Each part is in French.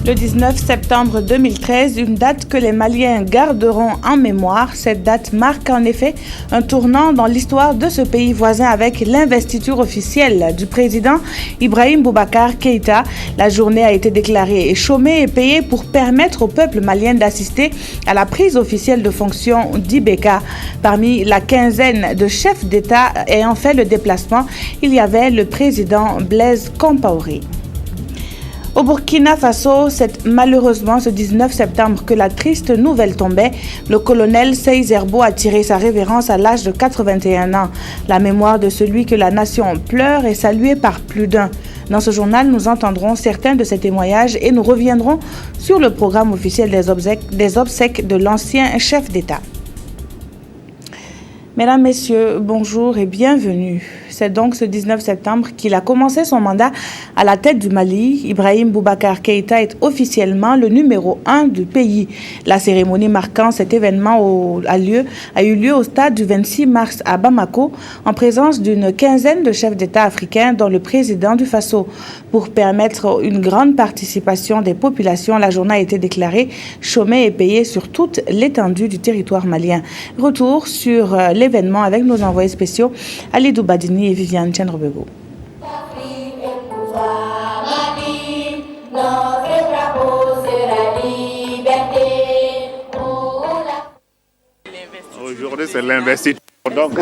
Le 19 septembre 2013, une date que les Maliens garderont en mémoire. Cette date marque en effet un tournant dans l'histoire de ce pays voisin avec l'investiture officielle du président Ibrahim Boubacar Keïta. La journée a été déclarée chômée et payée pour permettre au peuple malien d'assister à la prise officielle de fonction d'Ibeka. Parmi la quinzaine de chefs d'État ayant fait le déplacement, il y avait le président Blaise Compaoré. Au Burkina Faso, c'est malheureusement ce 19 septembre que la triste nouvelle tombait. Le colonel Seï Zerbo a tiré sa révérence à l'âge de 81 ans. La mémoire de celui que la nation pleure est saluée par plus d'un. Dans ce journal, nous entendrons certains de ces témoignages et nous reviendrons sur le programme officiel des obsèques de l'ancien chef d'État. Mesdames, Messieurs, bonjour et bienvenue. C'est donc ce 19 septembre qu'il a commencé son mandat à la tête du Mali. Ibrahim Boubacar Keïta est officiellement le numéro 1 du pays. La cérémonie marquant cet événement a eu lieu au stade du 26 mars à Bamako, en présence d'une quinzaine de chefs d'État africains, dont le président du Faso. Pour permettre une grande participation des populations, la journée a été déclarée chômée et payée sur toute l'étendue du territoire malien. Retour sur l'événement avec nos envoyés spéciaux Ali Doubadini et Viviane Tchenrebego. Aujourd'hui, c'est l'investiture. Donc,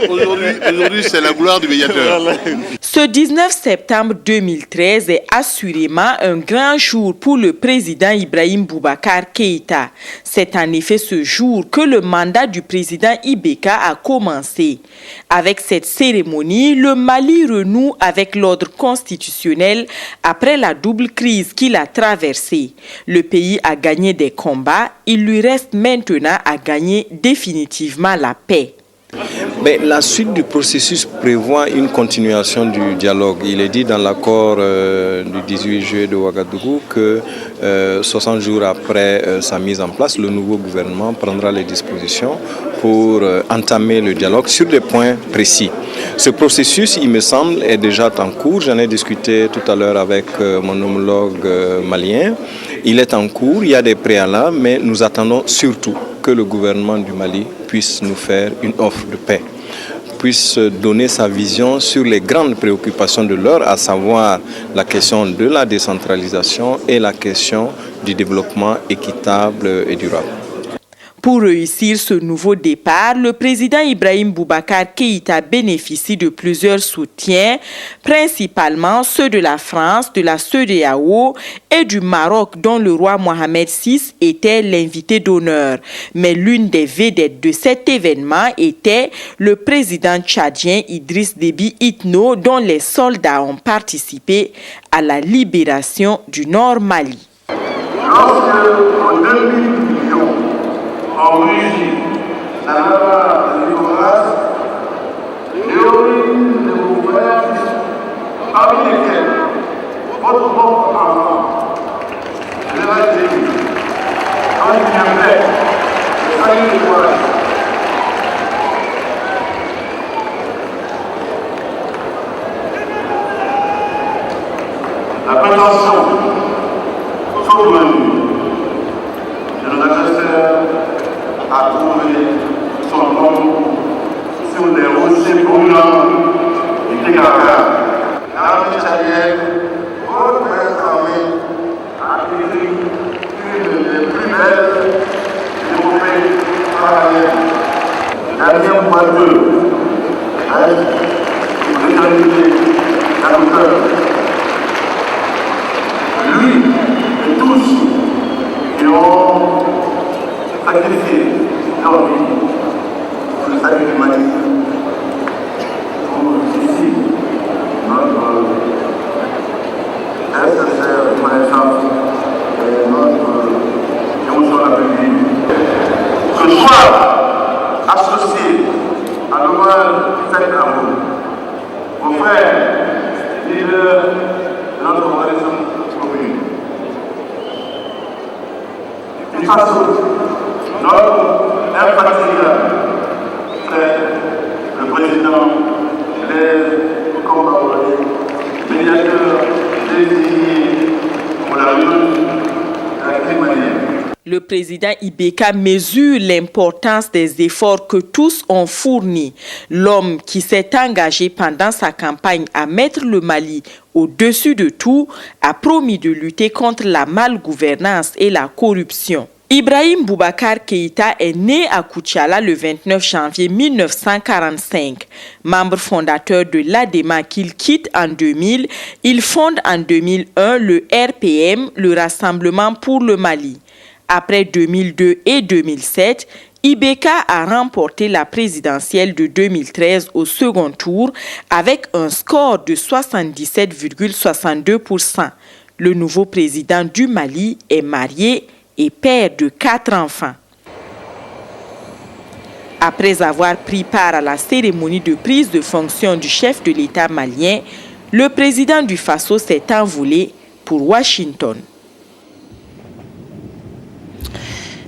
aujourd'hui, c'est la gloire du médiateur. Ce 19 septembre 2013 est assurément un grand jour pour le président Ibrahim Boubacar Keïta. C'est en effet ce jour que le mandat du président Ibeka a commencé. Avec cette cérémonie, le Mali renoue avec l'ordre constitutionnel après la double crise qu'il a traversée. Le pays a gagné des combats, il lui reste maintenant à gagner définitivement la paix. Mais la suite du processus prévoit une continuation du dialogue. Il est dit dans l'accord du 18 juillet de Ouagadougou que 60 jours après sa mise en place, le nouveau gouvernement prendra les dispositions pour entamer le dialogue sur des points précis. Ce processus, il me semble, est déjà en cours. J'en ai discuté tout à l'heure avec mon homologue malien. Il est en cours, il y a des préalables, mais nous attendons surtout que le gouvernement du Mali puisse nous faire une offre de paix, puisse donner sa vision sur les grandes préoccupations de l'heure, à savoir la question de la décentralisation et la question du développement équitable et durable. Pour réussir ce nouveau départ, le président Ibrahim Boubacar Keïta bénéficie de plusieurs soutiens, principalement ceux de la France, de la CEDEAO et du Maroc, dont le roi Mohamed VI était l'invité d'honneur. Mais l'une des vedettes de cet événement était le président tchadien Idriss Déby Itno, dont les soldats ont participé à la libération du Nord Mali. En origine, la loi de Nicolas, Léoline de Montpellier, parmi lesquels votre propre enfant, Général Déby, quand il viendrait, le salut de Nicolas. La prétention saugrenue de nos agresseurs a trouvé son nom sur les rochers brûlants du Tégaga. L'armée tchadienne, votre armée, a écrit une des plus belles épopées parallèles. Daniel Boiteux, avec une brutalité à l'auteur. Lui et tous qui ont sacrifié leur vie pour le salut du Mali, pour ici notre très sincère reconnaissance et notre émotion la plus vive. Ce soir, associé à l'hommage qui fait à vous, vos frères, leaders de notre organisation commune. D'une façon, notre infatigable frère, le président Blaise Compaoré, médiateur désigné pour la lutte Le président Ibeka mesure l'importance des efforts que tous ont fournis. L'homme qui s'est engagé pendant sa campagne à mettre le Mali au-dessus de tout a promis de lutter contre la malgouvernance et la corruption. Ibrahim Boubacar Keïta est né à Koutiala le 29 janvier 1945. Membre fondateur de l'ADEMA qu'il quitte en 2000, il fonde en 2001 le RPM, le Rassemblement pour le Mali. Après 2002 et 2007, Ibeka a remporté la présidentielle de 2013 au second tour avec un score de 77,62%. Le nouveau président du Mali est marié et père de 4 enfants. Après avoir pris part à la cérémonie de prise de fonction du chef de l'État malien, le président du Faso s'est envolé pour Washington.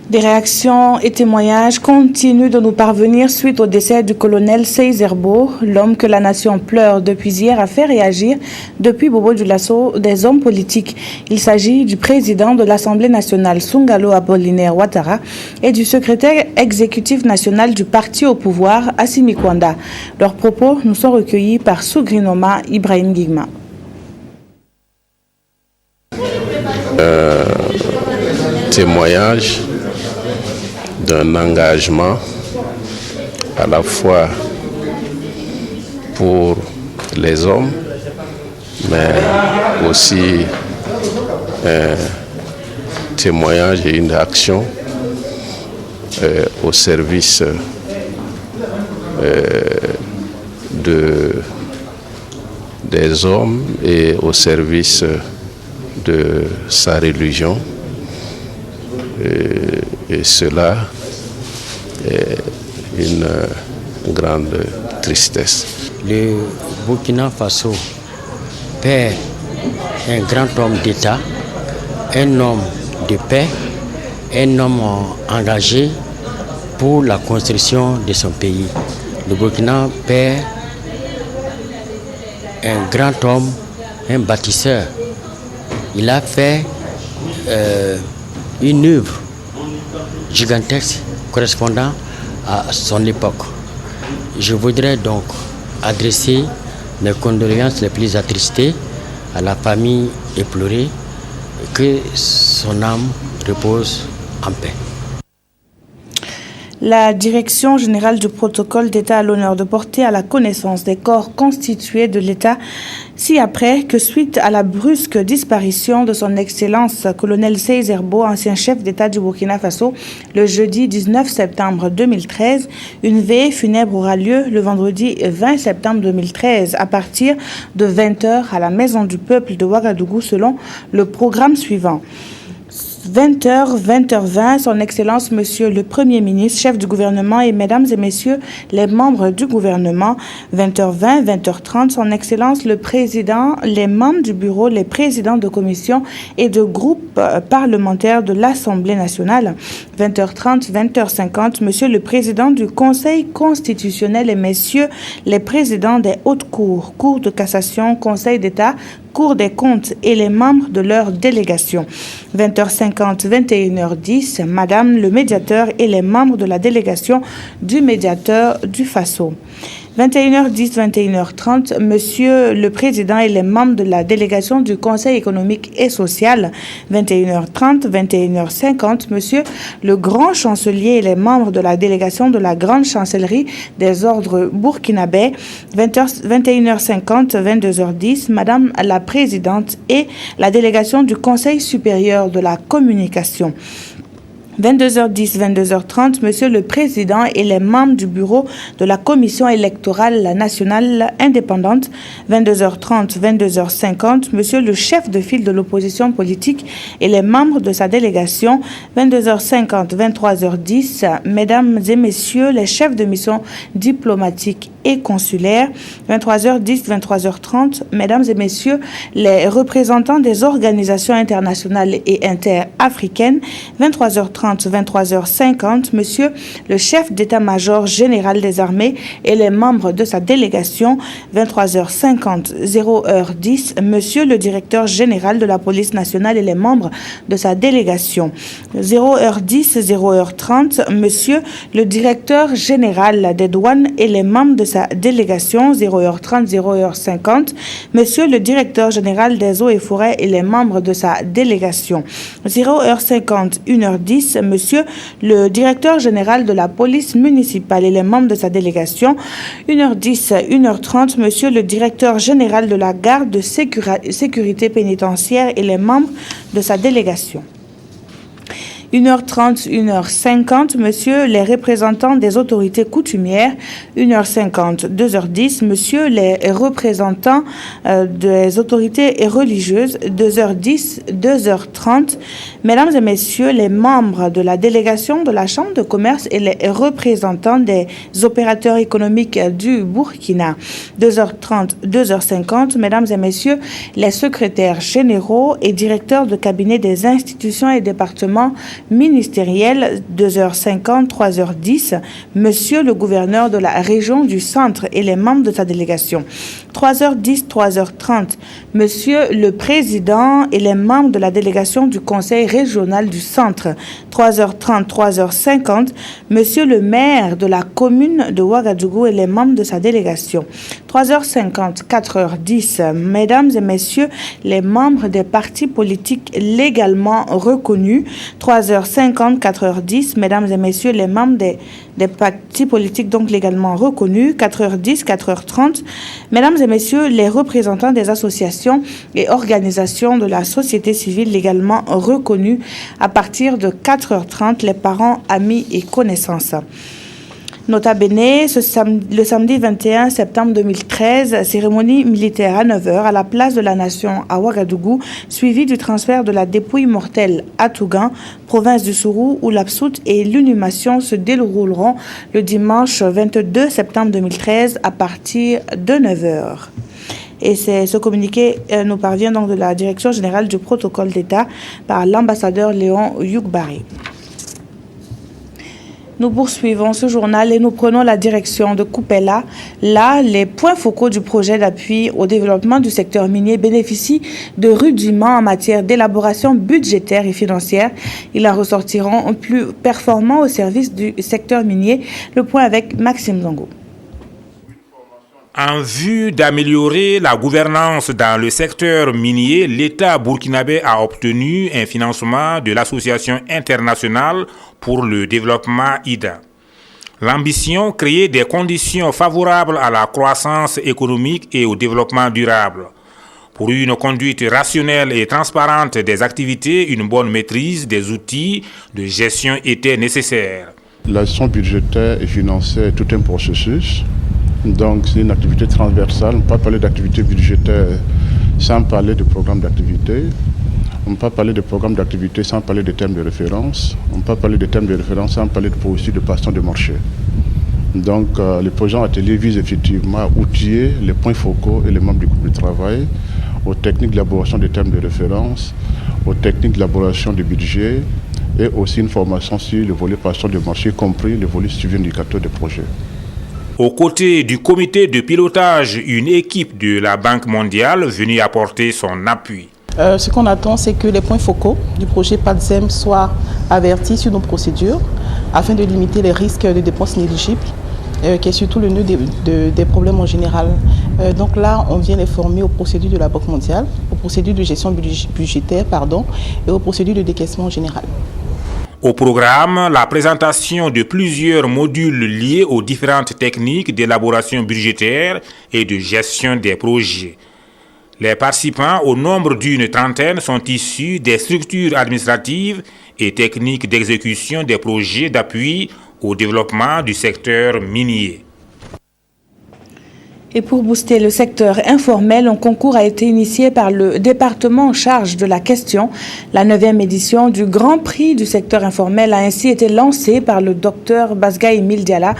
Des réactions et témoignages continuent de nous parvenir suite au décès du colonel Seï Zerbo, l'homme que la nation pleure depuis hier a fait réagir depuis Bobo Dioulasso des hommes politiques. Il s'agit du président de l'Assemblée nationale Sungalo Apollinaire Ouattara et du secrétaire exécutif national du parti au pouvoir Assimi Kwanda. Leurs propos nous sont recueillis par Sougrinoma Ibrahim Guigma. Témoignage d'un engagement à la fois pour les hommes, mais aussi un témoignage et une action au service des hommes et au service de sa religion. Et cela est une grande tristesse. Le Burkina Faso perd un grand homme d'État, un homme de paix, un homme engagé pour la construction de son pays. Le Burkina perd un grand homme, un bâtisseur. Il a fait une œuvre gigantesque correspondant à son époque. Je voudrais donc adresser mes condoléances les plus attristées à la famille éplorée, que son âme repose en paix. La Direction générale du protocole d'État a l'honneur de porter à la connaissance des corps constitués de l'État ci-après que suite à la brusque disparition de son Excellence colonel Seï Zerbo, ancien chef d'État du Burkina Faso, le jeudi 19 septembre 2013, une veillée funèbre aura lieu le vendredi 20 septembre 2013 à partir de 20h à la Maison du Peuple de Ouagadougou selon le programme suivant. 20h, 20h20, son Excellence Monsieur le Premier ministre, chef du gouvernement et mesdames et messieurs les membres du gouvernement. 20h20, 20h30, son Excellence le Président, les membres du bureau, les présidents de commission et de groupes parlementaires de l'Assemblée nationale. 20h30, 20h50, Monsieur le Président du Conseil constitutionnel et messieurs les présidents des hautes cours, Cour de cassation, Conseil d'État, Cour des comptes et les membres de leur délégation. 20h50, 21h10, Madame le médiateur et les membres de la délégation du médiateur du Faso. 21h10, 21h30, Monsieur le Président et les membres de la délégation du Conseil économique et social. 21h30, 21h50, Monsieur le Grand Chancelier et les membres de la délégation de la Grande Chancellerie des ordres burkinabés. 21h50, 22h10, Madame la Présidente et la délégation du Conseil supérieur de la communication. 22h10, 22h30, Monsieur le Président et les membres du bureau de la Commission électorale nationale indépendante. 22h30, 22h50, Monsieur le chef de file de l'opposition politique et les membres de sa délégation. 22h50, 23h10, Mesdames et Messieurs les chefs de mission diplomatiques et consulaires. 23h10, 23h30, Mesdames et Messieurs les représentants des organisations internationales et interafricaines. 23h30, 0h30, 23h50, Monsieur le chef d'état-major général des armées et les membres de sa délégation. 23h50, 0h10, Monsieur le directeur général de la police nationale et les membres de sa délégation. 0h10, 0h30, Monsieur le directeur général des douanes et les membres de sa délégation. 0h30, 0h50, Monsieur le directeur général des eaux et forêts et les membres de sa délégation. 0h50, 1h10, Monsieur le directeur général de la police municipale et les membres de sa délégation. 1h10, 1h30, Monsieur le directeur général de la garde de sécurité pénitentiaire et les membres de sa délégation. 1h30, 1h50, Monsieur les représentants des autorités coutumières. 1h50, 2h10, Monsieur les représentants des autorités religieuses. 2h10, 2h30, Mesdames et Messieurs les membres de la délégation de la Chambre de commerce et les représentants des opérateurs économiques du Burkina. 2h30, 2h50, Mesdames et Messieurs les secrétaires généraux et directeurs de cabinet des institutions et départements ministériel. 2h50, 3h10, Monsieur le gouverneur de la région du centre et les membres de sa délégation. 3h10, 3h30, Monsieur le président et les membres de la délégation du conseil régional du centre. 3h30, 3h50, Monsieur le maire de la commune de Ouagadougou et les membres de sa délégation. 3h50, 4h10, Mesdames et Messieurs les membres des partis politiques légalement reconnus. 3h50, 4h10, Mesdames et Messieurs les membres des partis politiques donc légalement reconnus. 4h10, 4h30, Mesdames et Messieurs les représentants des associations et organisations de la société civile légalement reconnues. À partir de 4h30, les parents, amis et connaissances. Nota bene, le samedi 21 septembre 2013, cérémonie militaire à 9h à la place de la Nation à Ouagadougou, suivie du transfert de la dépouille mortelle à Tougan, province du Sourou, où l'absoute et l'inhumation se dérouleront le dimanche 22 septembre 2013 à partir de 9h. Et ce communiqué nous parvient donc de la Direction générale du protocole d'État par l'ambassadeur Léon Youkbari. Nous poursuivons ce journal et nous prenons la direction de Koupela. Là, les points focaux du projet d'appui au développement du secteur minier bénéficient de rudiments en matière d'élaboration budgétaire et financière. Ils en ressortiront plus performants au service du secteur minier. Le point avec Maxime Zongo. En vue d'améliorer la gouvernance dans le secteur minier, l'État burkinabé a obtenu un financement de l'Association internationale pour le développement IDA. L'ambition, créer des conditions favorables à la croissance économique et au développement durable. Pour une conduite rationnelle et transparente des activités, une bonne maîtrise des outils de gestion était nécessaire. La gestion budgétaire et financière est tout un processus. Donc c'est une activité transversale. On ne peut pas parler d'activité budgétaire sans parler de programme d'activité. On ne peut pas parler de programme d'activité sans parler de thèmes de référence. On ne peut pas parler de thèmes de référence sans parler de processus de passation de marché. Donc le projet atelier vise effectivement à outiller les points focaux et les membres du groupe de travail aux techniques d'élaboration des thèmes de référence, aux techniques d'élaboration du budget et aussi une formation sur le volet passation de marché, y compris le volet suivi indicateur des projets. Aux côtés du comité de pilotage, une équipe de la Banque mondiale venue apporter son appui. Ce qu'on attend, c'est que les points focaux du projet PADZEM soient avertis sur nos procédures afin de limiter les risques de dépenses inéligibles, qui est surtout le nœud des problèmes en général. Donc là, on vient les former aux procédures de la Banque mondiale, aux procédures de gestion budgétaire, et aux procédures de décaissement en général. Au programme, la présentation de plusieurs modules liés aux différentes techniques d'élaboration budgétaire et de gestion des projets. Les participants, au nombre d'une trentaine, sont issus des structures administratives et techniques d'exécution des projets d'appui au développement du secteur minier. Et pour booster le secteur informel, un concours a été initié par le département en charge de la question. La 9e édition du Grand Prix du secteur informel a ainsi été lancée par le docteur Basga Emile Diala.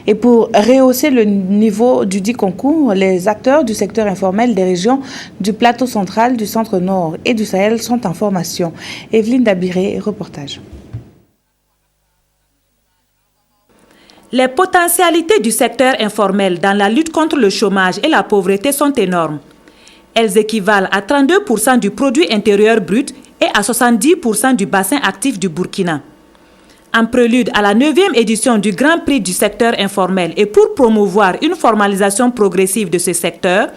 Et pour rehausser le niveau du dit concours, les acteurs du secteur informel des régions du plateau central, du centre nord et du Sahel sont en formation. Evelyne Dabiré, reportage. Les potentialités du secteur informel dans la lutte contre le chômage et la pauvreté sont énormes. Elles équivalent à 32% du produit intérieur brut et à 70% du bassin actif du Burkina. En prélude à la 9e édition du Grand Prix du secteur informel et pour promouvoir une formalisation progressive de ce secteur,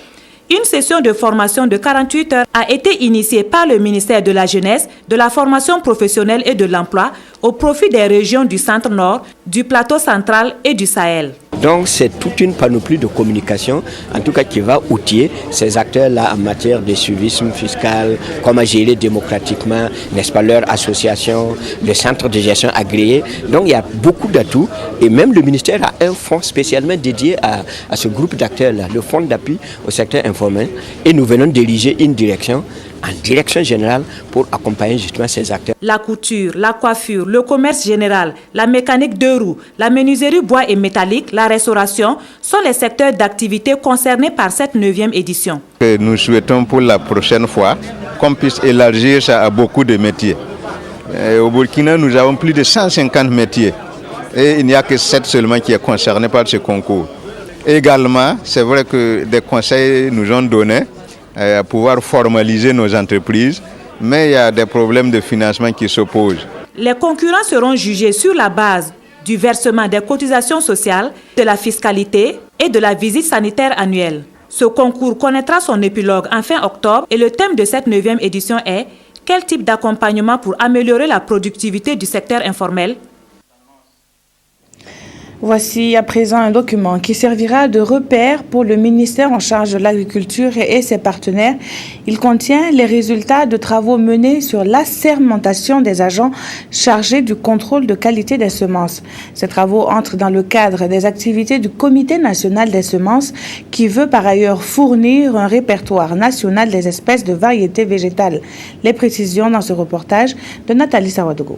une session de formation de 48 heures a été initiée par le ministère de la Jeunesse, de la formation professionnelle et de l'emploi au profit des régions du Centre-Nord, du Plateau central et du Sahel. Donc c'est toute une panoplie de communication, en tout cas qui va outiller ces acteurs-là en matière de civisme fiscal, comment gérer démocratiquement, n'est-ce pas, leur association, le centre de gestion agréé. Donc il y a beaucoup d'atouts et même le ministère a un fonds spécialement dédié à ce groupe d'acteurs-là, le fonds d'appui au secteur informel. Et nous venons diriger une direction en direction générale pour accompagner justement ces acteurs. La couture, la coiffure, le commerce général, la mécanique de roues, la menuiserie bois et métallique, la restauration sont les secteurs d'activité concernés par cette 9e édition. Nous souhaitons pour la prochaine fois qu'on puisse élargir ça à beaucoup de métiers. Au Burkina, nous avons plus de 150 métiers et il n'y a que 7 seulement qui est concerné par ce concours. Également, c'est vrai que des conseils nous ont donné à pouvoir formaliser nos entreprises, mais il y a des problèmes de financement qui s'opposent. Les concurrents seront jugés sur la base du versement des cotisations sociales, de la fiscalité et de la visite sanitaire annuelle. Ce concours connaîtra son épilogue en fin octobre et le thème de cette 9e édition est « Quel type d'accompagnement pour améliorer la productivité du secteur informel ?» Voici à présent un document qui servira de repère pour le ministère en charge de l'agriculture et ses partenaires. Il contient les résultats de travaux menés sur l'assermentation des agents chargés du contrôle de qualité des semences. Ces travaux entrent dans le cadre des activités du Comité national des semences qui veut par ailleurs fournir un répertoire national des espèces de variétés végétales. Les précisions dans ce reportage de Nathalie Sawadogo.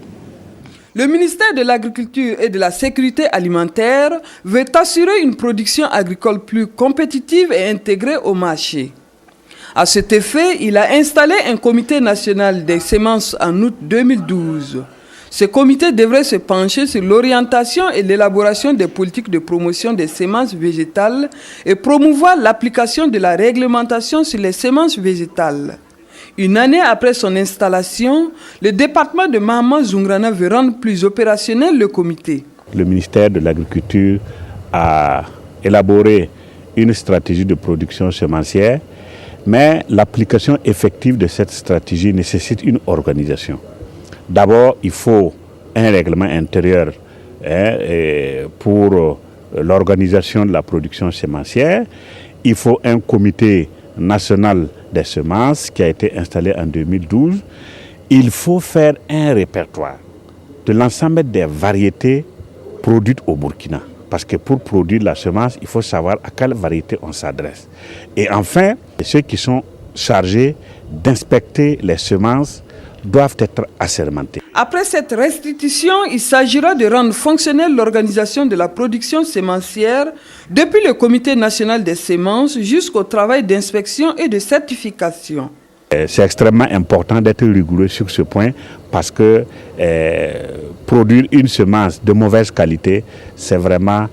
Le ministère de l'Agriculture et de la Sécurité alimentaire veut assurer une production agricole plus compétitive et intégrée au marché. À cet effet, il a installé un comité national des semences en août 2012. Ce comité devrait se pencher sur l'orientation et l'élaboration des politiques de promotion des semences végétales et promouvoir l'application de la réglementation sur les semences végétales. Une année après son installation, le département de Mahama Zungrana veut rendre plus opérationnel le comité. Le ministère de l'Agriculture a élaboré une stratégie de production semencière, mais l'application effective de cette stratégie nécessite une organisation. D'abord, il faut un règlement intérieur pour l'organisation de la production semencière. Il faut un comité national des semences qui a été installé en 2012. Il faut faire un répertoire de l'ensemble des variétés produites au Burkina. Parce que pour produire la semence, il faut savoir à quelle variété on s'adresse. Et enfin, ceux qui sont chargés d'inspecter les semences doivent être assermentés. Après cette restitution, il s'agira de rendre fonctionnelle l'organisation de la production sémencière depuis le Comité national des semences jusqu'au travail d'inspection et de certification. C'est extrêmement important d'être rigoureux sur ce point parce que produire une semence de mauvaise qualité, c'est vraiment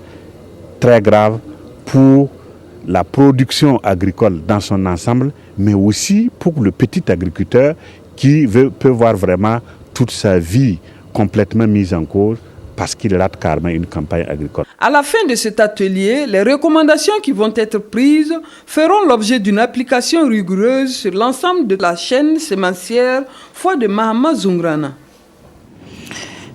très grave pour la production agricole dans son ensemble, mais aussi pour le petit agriculteur qui peut voir vraiment toute sa vie complètement mise en cause parce qu'il rate carrément une campagne agricole. À la fin de cet atelier, les recommandations qui vont être prises feront l'objet d'une application rigoureuse sur l'ensemble de la chaîne sémencière Foi de Mahama Zungrana.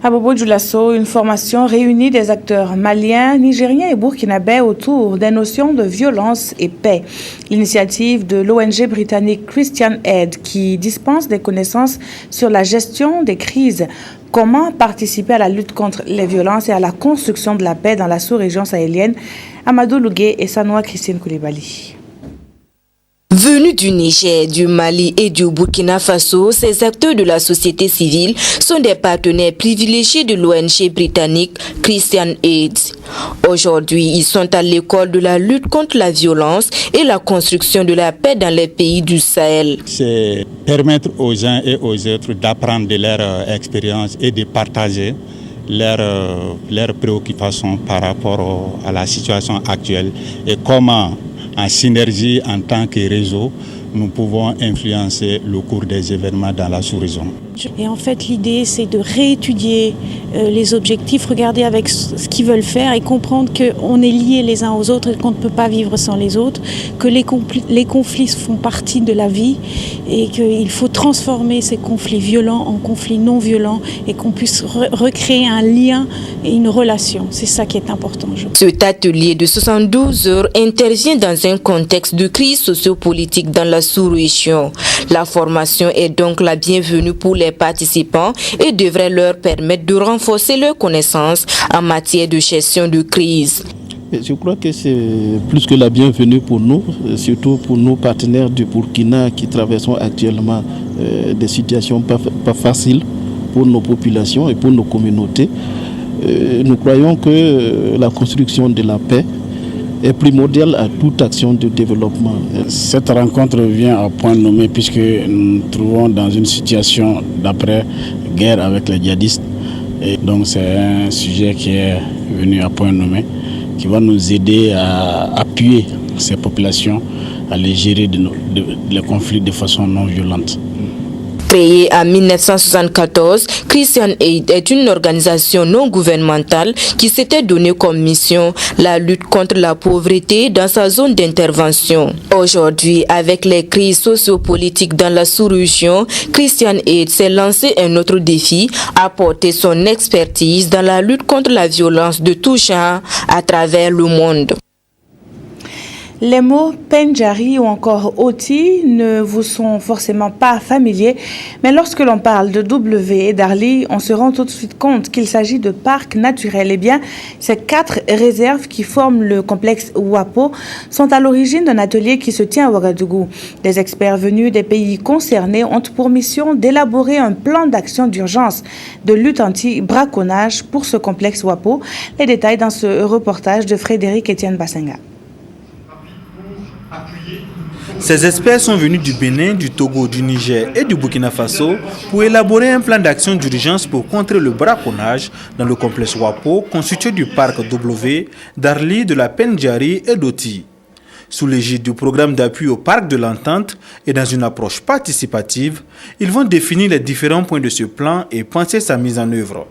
À Bobo Dioulasso, une formation réunit des acteurs maliens, nigériens et burkinabés autour des notions de violence et paix. L'initiative de l'ONG britannique Christian Aid qui dispense des connaissances sur la gestion des crises. Comment participer à la lutte contre les violences et à la construction de la paix dans la sous-région sahélienne? Amadou Lougué et Sanoa Christine Koulibaly. Venus du Niger, du Mali et du Burkina Faso, ces acteurs de la société civile sont des partenaires privilégiés de l'ONG britannique Christian Aid. Aujourd'hui, ils sont à l'école de la lutte contre la violence et la construction de la paix dans les pays du Sahel. C'est permettre aux uns et aux autres d'apprendre de leur expérience et de partager leurs préoccupations par rapport à la situation actuelle et comment, en synergie en tant que réseau, nous pouvons influencer le cours des événements dans la sous-région. Et en fait, l'idée, c'est de réétudier les objectifs, regarder avec ce qu'ils veulent faire et comprendre qu'on est liés les uns aux autres et qu'on ne peut pas vivre sans les autres, que les conflits font partie de la vie et qu'il faut transformer ces conflits violents en conflits non violents et qu'on puisse recréer un lien et une relation. C'est ça qui est important. Cet atelier de 72 heures intervient dans un contexte de crise sociopolitique dans la sous-région. La formation est donc la bienvenue pour les participants et devrait leur permettre de renforcer leurs connaissances en matière de gestion de crise. Je crois que c'est plus que la bienvenue pour nous, surtout pour nos partenaires du Burkina qui traversent actuellement des situations pas faciles pour nos populations et pour nos communautés. Nous croyons que la construction de la paix est primordial à toute action de développement. Cette rencontre vient à point nommé puisque nous nous trouvons dans une situation d'après-guerre avec les djihadistes. Et donc c'est un sujet qui est venu à point nommé, qui va nous aider à appuyer ces populations à les gérer les conflits de façon non violente. Créée en 1974, Christian Aid est une organisation non gouvernementale qui s'était donnée comme mission la lutte contre la pauvreté dans sa zone d'intervention. Aujourd'hui, avec les crises sociopolitiques dans la sous-région, Christian Aid s'est lancé un autre défi, apporter son expertise dans la lutte contre la violence de tout genre à travers le monde. Les mots Pendjari ou encore Oti ne vous sont forcément pas familiers, mais lorsque l'on parle de W et d'Arli, on se rend tout de suite compte qu'il s'agit de parcs naturels. Eh bien, ces 4 réserves qui forment le complexe Wapo sont à l'origine d'un atelier qui se tient à Ouagadougou. Des experts venus des pays concernés ont pour mission d'élaborer un plan d'action d'urgence de lutte anti-braconnage pour ce complexe Wapo. Les détails dans ce reportage de Frédéric Etienne Bassenga. Ces experts sont venus du Bénin, du Togo, du Niger et du Burkina Faso pour élaborer un plan d'action d'urgence pour contrer le braconnage dans le complexe Wapo constitué du parc W, d'Arli, de la Pendjari et d'Oti. Sous l'égide du programme d'appui au parc de l'Entente et dans une approche participative, ils vont définir les différents points de ce plan et penser sa mise en œuvre.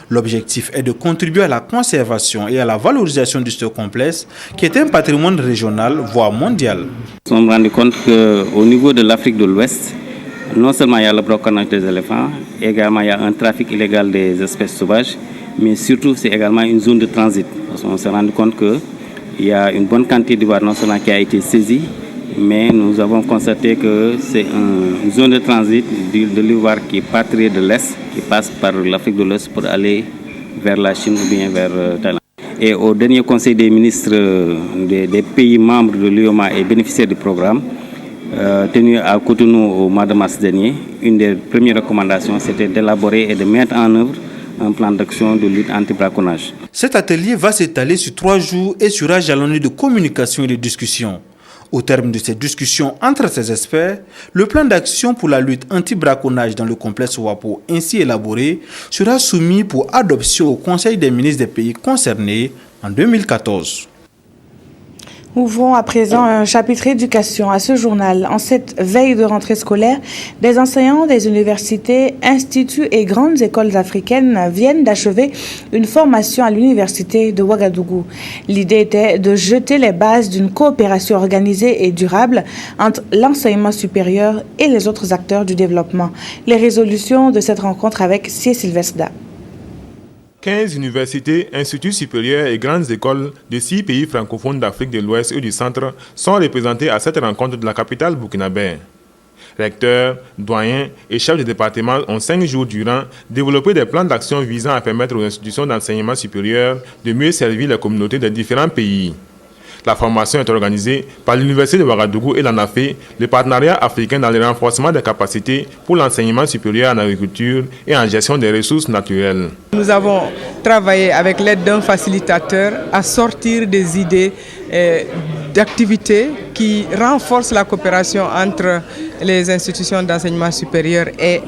L'objectif est de contribuer à la conservation et à la valorisation de ce complexe qui est un patrimoine régional, voire mondial. Nous nous sommes rendus compte qu'au niveau de l'Afrique de l'Ouest, non seulement il y a le braconnage des éléphants, également il y a un trafic illégal des espèces sauvages, mais surtout c'est également une zone de transit. On s'est rendu compte qu'il y a une bonne quantité d'ivoire non seulement qui a été saisie, mais nous avons constaté que c'est une zone de transit de l'ivoire qui partit de l'Est, qui passe par l'Afrique de l'Ouest pour aller vers la Chine ou bien vers Thaïlande. Et au dernier conseil des ministres des pays membres de l'UOMA et bénéficiaires du programme, tenu à Cotonou au mois de mars dernier, une des premières recommandations c'était d'élaborer et de mettre en œuvre un plan d'action de lutte anti-braconnage. Cet atelier va s'étaler sur 3 jours et sera jalonné de communication et de discussions. Au terme de ces discussions entre ces experts, le plan d'action pour la lutte anti-braconnage dans le complexe Wapo ainsi élaboré sera soumis pour adoption au Conseil des ministres des pays concernés en 2014. Ouvrons à présent un chapitre éducation à ce journal. En cette veille de rentrée scolaire, des enseignants des universités, instituts et grandes écoles africaines viennent d'achever une formation à l'université de Ouagadougou. L'idée était de jeter les bases d'une coopération organisée et durable entre l'enseignement supérieur et les autres acteurs du développement. Les résolutions de cette rencontre avec C. Sylvestre. 15 universités, instituts supérieurs et grandes écoles de 6 pays francophones d'Afrique de l'Ouest et du Centre sont représentés à cette rencontre de la capitale burkinabé. Recteurs, doyens et chefs de département ont 5 jours durant développé des plans d'action visant à permettre aux institutions d'enseignement supérieur de mieux servir les communautés des différents pays. La formation est organisée par l'Université de Ouagadougou et l'ANAFE, le partenariat africain dans le renforcement des capacités pour l'enseignement supérieur en agriculture et en gestion des ressources naturelles. Nous avons travaillé avec l'aide d'un facilitateur à sortir des idées d'activités qui renforcent la coopération entre les institutions d'enseignement supérieur et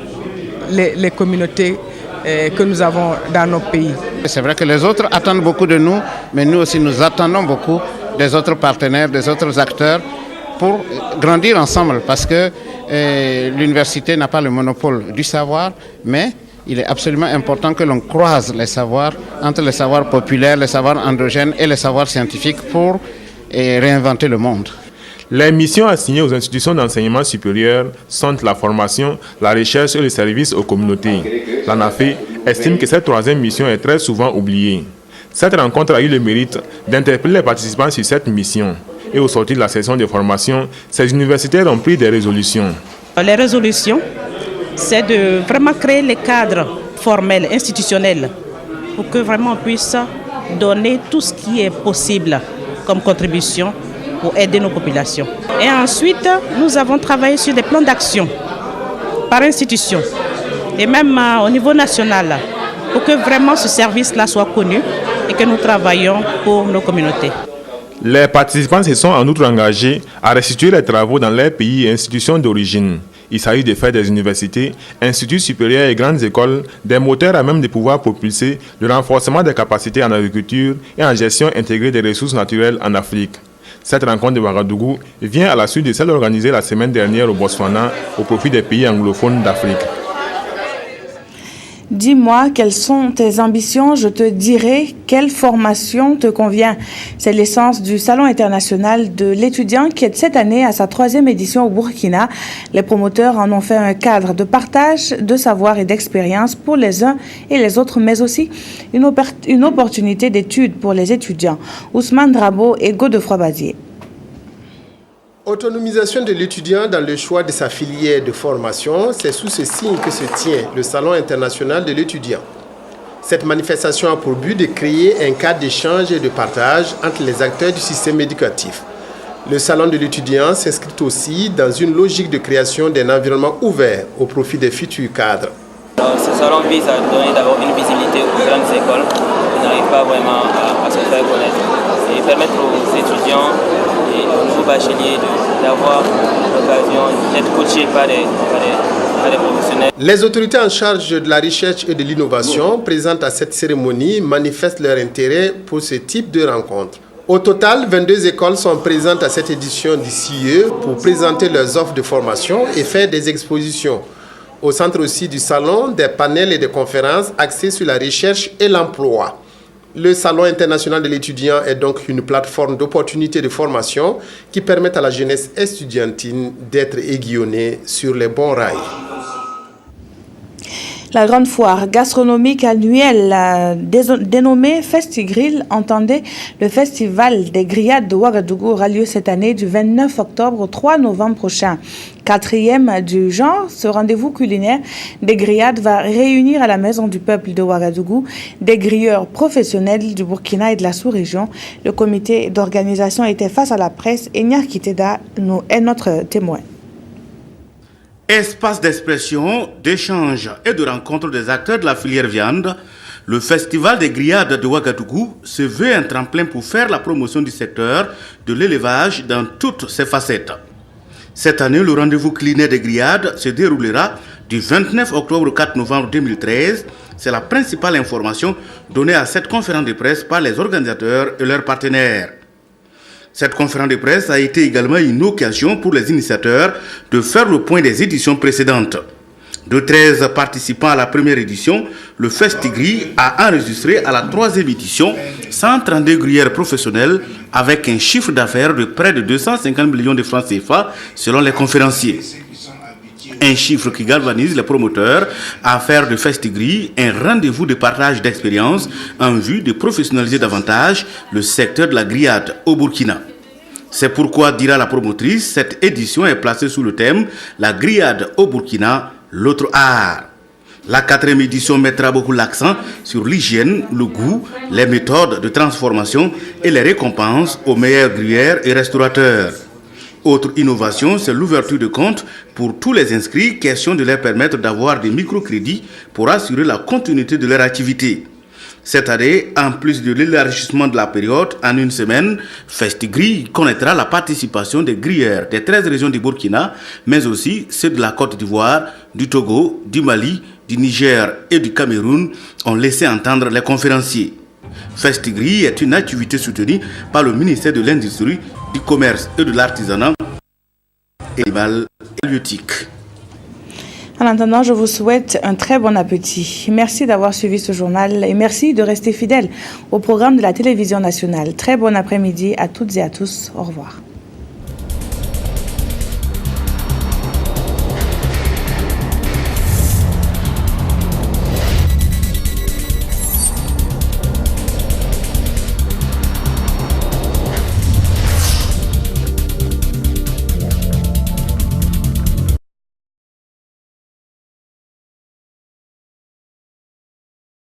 les communautés que nous avons dans nos pays. C'est vrai que les autres attendent beaucoup de nous, mais nous aussi nous attendons beaucoup des autres partenaires, des autres acteurs pour grandir ensemble parce que l'université n'a pas le monopole du savoir, mais il est absolument important que l'on croise les savoirs entre les savoirs populaires, les savoirs endogènes et les savoirs scientifiques pour réinventer le monde. Les missions assignées aux institutions d'enseignement supérieur sont la formation, la recherche et le service aux communautés. L'ANAFE estime que cette troisième mission est très souvent oubliée. Cette rencontre a eu le mérite d'interpeller les participants sur cette mission. Et au sortir de la session de formation, ces universitaires ont pris des résolutions. Les résolutions, c'est de vraiment créer les cadres formels, institutionnels, pour que vraiment on puisse donner tout ce qui est possible comme contribution pour aider nos populations. Et ensuite, nous avons travaillé sur des plans d'action par institution et même au niveau national pour que vraiment ce service-là soit connu et que nous travaillons pour nos communautés. Les participants se sont en outre engagés à restituer les travaux dans leurs pays et institutions d'origine. Il s'agit de faire des universités, instituts supérieurs et grandes écoles des moteurs à même de pouvoir propulser le renforcement des capacités en agriculture et en gestion intégrée des ressources naturelles en Afrique. Cette rencontre de Ouagadougou vient à la suite de celle organisée la semaine dernière au Botswana au profit des pays anglophones d'Afrique. Dis-moi quelles sont tes ambitions, je te dirai quelle formation te convient. C'est l'essence du Salon international de l'étudiant qui est cette année à sa 3e édition au Burkina. Les promoteurs en ont fait un cadre de partage de savoir et d'expérience pour les uns et les autres, mais aussi une opportunité d'études pour les étudiants. Ousmane Drabo et Godefroy-Badier. Autonomisation de l'étudiant dans le choix de sa filière de formation, c'est sous ce signe que se tient le Salon international de l'étudiant. Cette manifestation a pour but de créer un cadre d'échange et de partage entre les acteurs du système éducatif. Le Salon de l'étudiant s'inscrit aussi dans une logique de création d'un environnement ouvert au profit des futurs cadres. Ce salon vise à donner d'abord une visibilité aux grandes écoles qui n'arrivent pas vraiment à se faire connaître et permettre aux étudiants et aux nouveaux bacheliers d'avoir l'occasion d'être coachés par des professionnels. Les autorités en charge de la recherche et de l'innovation présentes à cette cérémonie manifestent leur intérêt pour ce type de rencontre. Au total, 22 écoles sont présentes à cette édition du CIE pour présenter leurs offres de formation et faire des expositions. Au centre aussi du salon, des panels et des conférences axés sur la recherche et l'emploi. Le Salon international de l'étudiant est donc une plateforme d'opportunités de formation qui permet à la jeunesse estudiantine d'être aiguillonnée sur les bons rails. La grande foire gastronomique annuelle dénommée Festigrill entendait le festival des grillades de Ouagadougou aura lieu cette année du 29 octobre au 3 novembre prochain. 4e du genre, ce rendez-vous culinaire des grillades va réunir à la Maison du Peuple de Ouagadougou des grilleurs professionnels du Burkina et de la sous-région. Le comité d'organisation était face à la presse et Nyarkiteda est notre témoin. Espace d'expression, d'échange et de rencontre des acteurs de la filière viande, le Festival des grillades de Ouagadougou se veut un tremplin pour faire la promotion du secteur de l'élevage dans toutes ses facettes. Cette année, le rendez-vous culinaire des grillades se déroulera du 29 octobre au 4 novembre 2013. C'est la principale information donnée à cette conférence de presse par les organisateurs et leurs partenaires. Cette conférence de presse a été également une occasion pour les initiateurs de faire le point des éditions précédentes. De 13 participants à la première édition, le Festigrill a enregistré à la 3e édition 132 gruyères professionnelles avec un chiffre d'affaires de près de 250 millions de francs CFA selon les conférenciers. Un chiffre qui galvanise les promoteurs à faire de Festigrill un rendez-vous de partage d'expériences en vue de professionnaliser davantage le secteur de la grillade au Burkina. C'est pourquoi, dira la promotrice, cette édition est placée sous le thème « La grillade au Burkina, l'autre art ». La 4e édition mettra beaucoup l'accent sur l'hygiène, le goût, les méthodes de transformation et les récompenses aux meilleurs gruyères et restaurateurs. Autre innovation, c'est l'ouverture de compte pour tous les inscrits, question de leur permettre d'avoir des microcrédits pour assurer la continuité de leur activité. Cette année, en plus de l'élargissement de la période, en une semaine, Festigrill connaîtra la participation des grilleurs des 13 régions du Burkina, mais aussi ceux de la Côte d'Ivoire, du Togo, du Mali, du Niger et du Cameroun, ont laissé entendre les conférenciers. Festigri est une activité soutenue par le ministère de l'Industrie, du Commerce et de l'Artisanat et halieutique. En attendant, je vous souhaite un très bon appétit. Merci d'avoir suivi ce journal et merci de rester fidèle au programme de la télévision nationale. Très bon après-midi à toutes et à tous. Au revoir.